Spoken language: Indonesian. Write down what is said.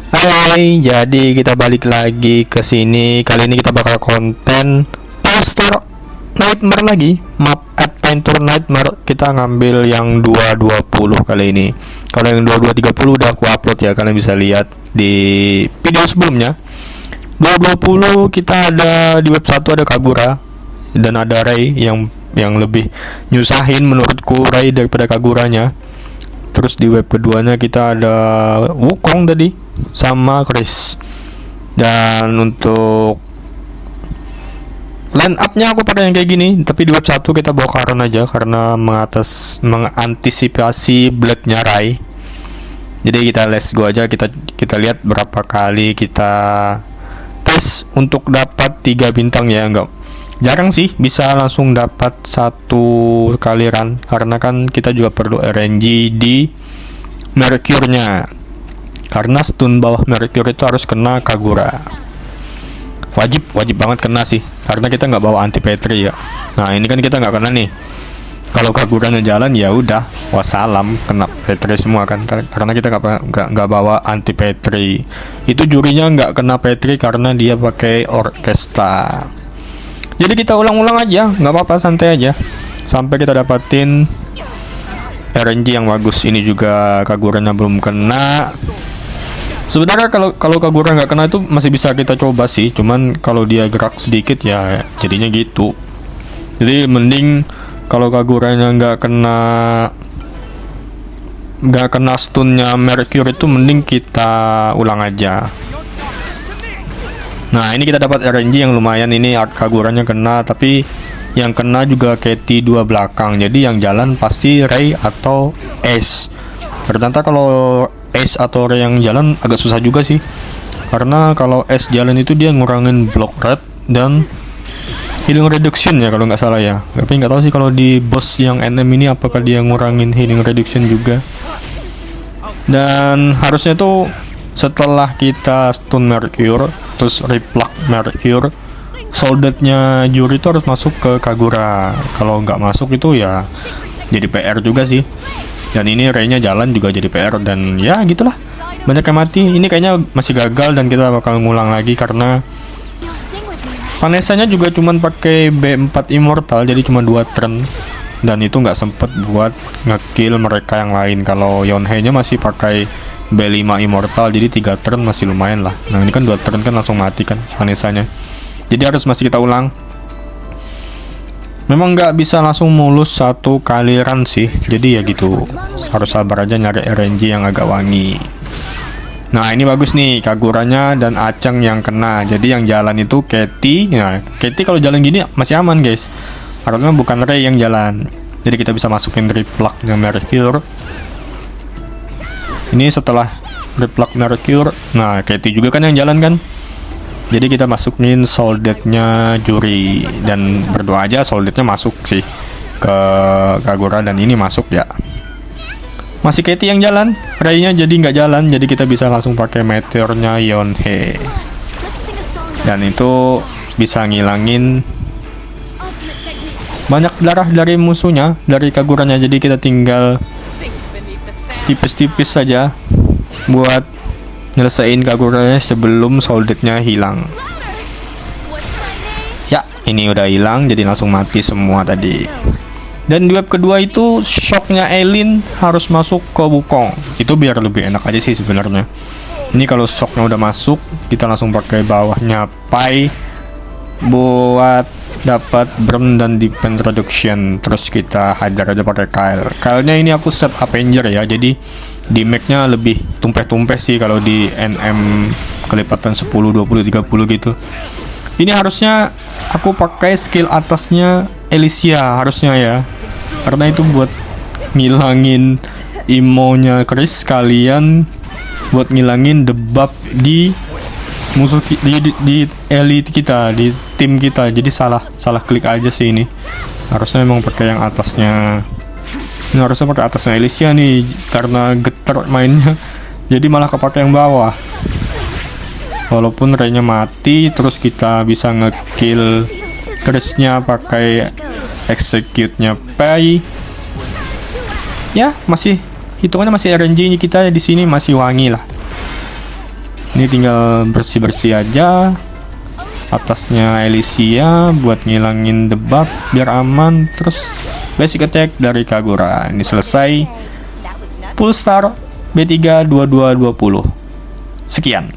Hai, jadi kita balik lagi ke sini. Kali ini kita bakal konten poster Nightmare lagi. Map Adventure Nightmare. Kita ngambil yang 220 kali ini. Kalau yang 2230 udah aku upload ya, kalian bisa lihat di video sebelumnya. 220 kita ada di web 1 ada Kagura dan ada Ray yang lebih nyusahin menurutku Ray daripada Kaguranya. Terus di web keduanya kita ada Wukong tadi sama Chris. Dan untuk line up-nya aku pakai yang kayak gini, tapi di web 1 kita bawa Karen aja karena mengantisipasi Black-nya Rai. Jadi kita let's go aja, kita lihat berapa kali kita tes untuk dapat 3 bintang ya. Enggak jarang sih bisa langsung dapat satu kali run, karena kan kita juga perlu RNG di Mercure-nya, karena stun bawah Mercure itu harus kena Kagura. Wajib banget kena sih, karena kita nggak bawa anti petri ya. Nah ini kan kita nggak kena nih. Kalau Kaguranya jalan ya udah wassalam, kena petri semua kan, karena kita nggak bawa anti petri. Itu jurinya nggak kena petri karena dia pakai orkestra. Jadi kita ulang-ulang aja, nggak apa-apa, santai aja sampai kita dapatin RNG yang bagus. Ini juga Kaguranya belum kena. Sebenarnya kalau Kagura nggak kena itu masih bisa kita coba sih, cuman kalau dia gerak sedikit ya jadinya gitu. Jadi mending kalau Kaguranya nggak kena stunnya Mercure itu mending kita ulang aja. Nah ini kita dapat RNG yang lumayan. Ini Kaguranya kena, tapi yang kena juga Katie 2 belakang. Jadi yang jalan pasti Ray atau Ace. Ternyata kalau Ace atau Ray yang jalan agak susah juga sih, karena kalau Ace jalan itu dia ngurangin block rate dan healing reduction ya kalau nggak salah ya. Tapi nggak tahu sih kalau di boss yang NM ini apakah dia ngurangin healing reduction juga. Dan harusnya tuh setelah kita stun Mercure terus reflux Mercure, soldatnya Juri itu harus masuk ke Kagura. Kalau nggak masuk itu ya jadi PR juga sih. Dan ini Ray-nya jalan juga jadi PR, dan ya gitulah, banyak yang mati. Ini kayaknya masih gagal dan kita bakal ngulang lagi karena Vanessa-nya juga cuman pakai B4 Immortal, jadi cuma 2 turn, dan itu nggak sempet buat ngekill mereka yang lain. Kalau Yonhei-nya masih pakai B5 Immortal, jadi 3 turn masih lumayan lah. Nah ini kan 2 turn kan langsung mati kan Vanessa-nya, jadi harus masih kita ulang. Memang nggak bisa langsung mulus satu kali run sih, jadi ya gitu, harus sabar aja nyari RNG yang agak wangi. Nah ini bagus nih Kaguranya dan Aceng yang kena, jadi yang jalan itu Katie. Nah Katie kalau jalan gini masih aman guys, harusnya bukan Ray yang jalan. Jadi kita bisa masukin reflux yang Mercure. Ini setelah reflux Mercure, nah Katie juga kan yang jalan kan, jadi kita masukin soldatnya Juri dan berdoa aja soldatnya masuk sih ke Kagura, dan ini masuk ya. Masih Katie yang jalan, Ray-nya jadi nggak jalan, jadi kita bisa langsung pakai meteornya Yonhei, dan itu bisa ngilangin banyak darah dari musuhnya, dari Kaguranya. Jadi kita tinggal tipis-tipis saja buat nyelesain Kaguranya sebelum soldatnya hilang. Ya ini udah hilang, jadi langsung mati semua tadi. Dan di web kedua itu shocknya Eileen harus masuk ke Wukong, itu biar lebih enak aja sih sebenarnya. Ini kalau shocknya udah masuk, kita langsung pakai bawahnya Pai buat dapat burn dan defense reduction. Terus kita hajar aja pakai Kyle. Kyle-nya ini aku set Avenger ya, jadi damage-nya lebih tumpeh-tumpeh sih kalau di NM kelipatan 10, 20, 30 gitu. Ini harusnya aku pakai skill atasnya Elysia harusnya ya, karena itu buat ngilangin imo-nya Chris, kalian buat ngilangin debuff di musuh di elite kita, di tim kita. Jadi salah klik aja sih. Ini harusnya memang pakai yang atasnya. Ini harusnya pakai atasnya Elysia nih, karena geter mainnya, jadi malah kepake yang bawah. Walaupun Ray-nya mati, terus kita bisa ngekill Chris-nya pakai execute-nya Pai. Ya masih hitungannya masih RNG kita di sini masih wangi lah. Ini tinggal bersih-bersih aja. Atasnya Elysia buat ngilangin debug biar aman. Terus basic attack dari Kagura. Ini selesai. Full star B3 2220. Sekian.